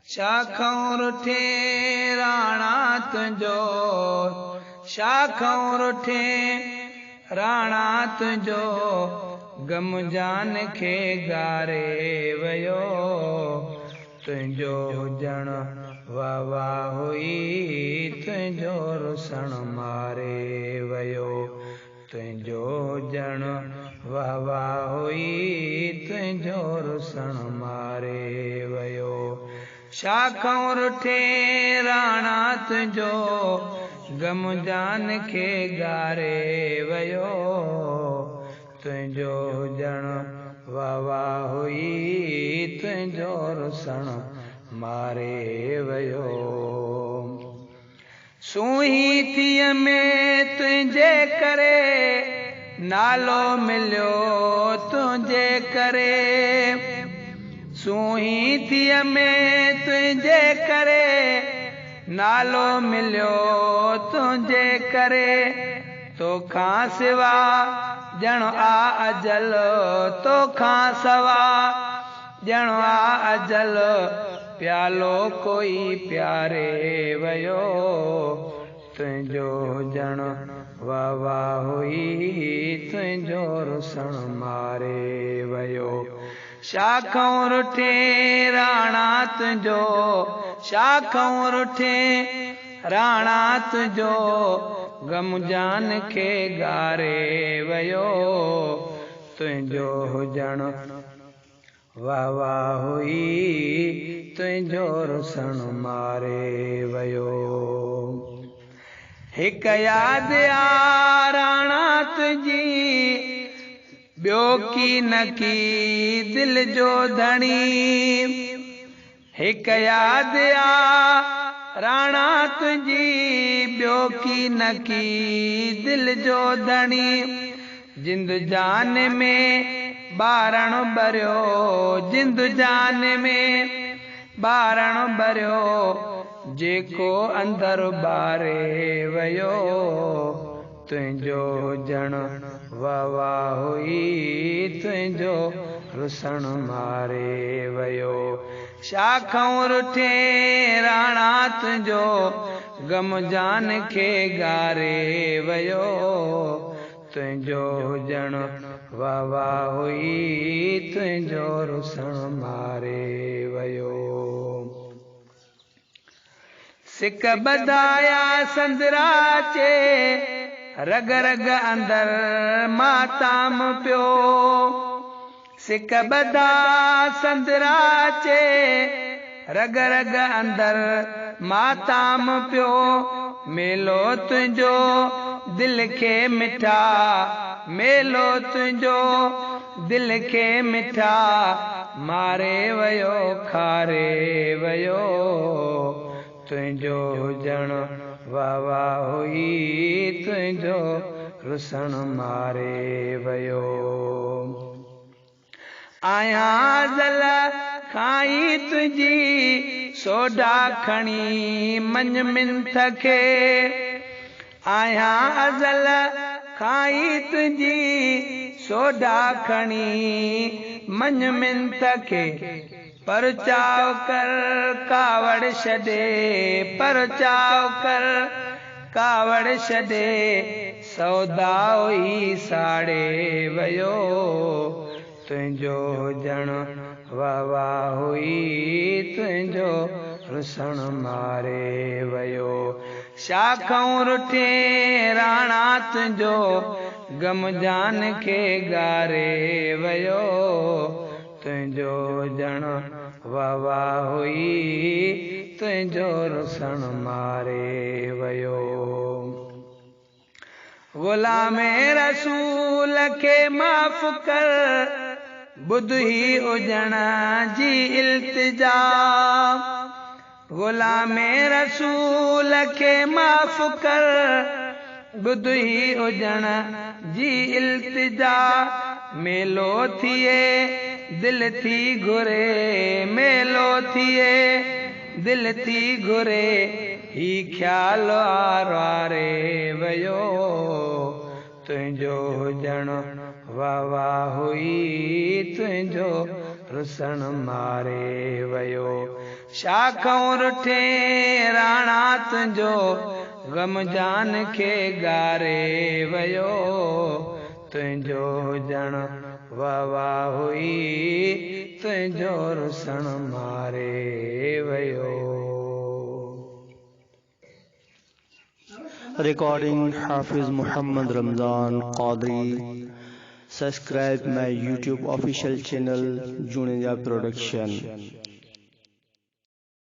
शाखों रुठे राणा तुंहिंजो, शाखों रुठे राणा तुंहिंजो, गम जान खे गारे वियो। तुंहिंजो हुजण वाह वाह हुई, तुंहिंजो रुसण मारे वियो। तुंहिंजो हुजण वाह वाह हुई, तुंहिंजो रुसण मारे वियो। शाखों रुठे राणा तुंहिंजो, गम जान खे गारे वियो। तुंहिंजो हुजण वाह वाह हुई, तुंहिंजो रुसण मारे वियो। सुही थीअ में तुंहिंजे करे, नालो मिलियो तुंहिंजे करे। सुही थीअ में तुंहिंजे करे, नालो मिलियो तुंहिंजे करे। तोखां सिवा ॼण आ अजल, तोखां सवा ॼण आ अजल, प्यालो कोई प्यारे वियो। तुंहिंजो हुजण वाह वाह हुई, तुंहिंजो रुसण मारे वियो। शाखों रुठे राणा तुंहिंजो, शाखों रुठे राणा तुंहिंजो, गम जान खे गारे वियो। तुंहिंजो हुजण वाह वाह हुई, तुंहिंजो रुसण मारे वियो। हिक यादि आ राणा तुंहिंजी, ॿियो की न की दिल जो धणी। हिक यादि आ राणा तुंहिंजी, ॿियो की न की दिल जो धणी। जिंद जान में ॿारण भरियो, जिंद जान में ॿारण भरियो, जेको अंदर ॿारे वियो। तुंहिंजो हुजण वाह वाह हुई, तुंहिंजो रुसण मारे वियो। शाखों रुठे राणा तुंहिंजो, गम जान खे गारे वियो। तुंहिंजो हुजण वाह वाह हुई, तुंहिंजो रुसण मारे वियो। सिक ॿधाया संदरा चे, रग रग अंदर माताम पियो। सिक ॿधा संदरा चे, रग रग अंदर माताम पियो। मेलो तुंहिंजो दिल खे मिठा, मेलो तुंहिंजो दिल खे मिठा, मारे वियो खारे वियो। तुंहिंजो हुजण वाह वाह हुई, तुंहिंजो रुसण मारे वियो। आहियां ज़ल खाई तुंहिंजी, सोडा खणी मंझ मिंथ खे। आहियां अज़ल खाई तुंहिंजी, सोडा खणी मंझ मिंथ खे। परचाव कर कावड़ छॾे, परचाव कर कावड़ छॾे, सौदा हुई साड़े वियो। तुंहिंजो हुजण वाह वाह हुई, तुंहिंजो रुसण मारे वियो। शाखों रुठे राणा तुंहिंजो, गम जान खे गारे वियो। तुंहिंजो हुजण वाह वाह हुई, तुंहिंजो रुसण मारे वियो। ग़ुलामे रसूल खे माफ़ कर, ॿुध ही हुजण जी इल्तिजा। ग़ुलामे रसूल खे माफ़ कर, ॿुध ही हुजण जी इल्तिजा। मेलो थिए दिल थी घुरे, मेलो थिए दिल थी घुरे, ही ख्याल आरे वियो। तुंहिंजो हुजण वाह वाह हुई तुंहिंजो रुसण मारे वयो शाखऊं रुठे राणा तुंहिंजो गम जान खे गारे वयो तुंहिंजो हुजण वाह वाह हुई तुंहिंजो रुसण मारे वयो। Recording Hafiz Muhammad Ramzan Qadri. Subscribe my YouTube official channel Junaid Production.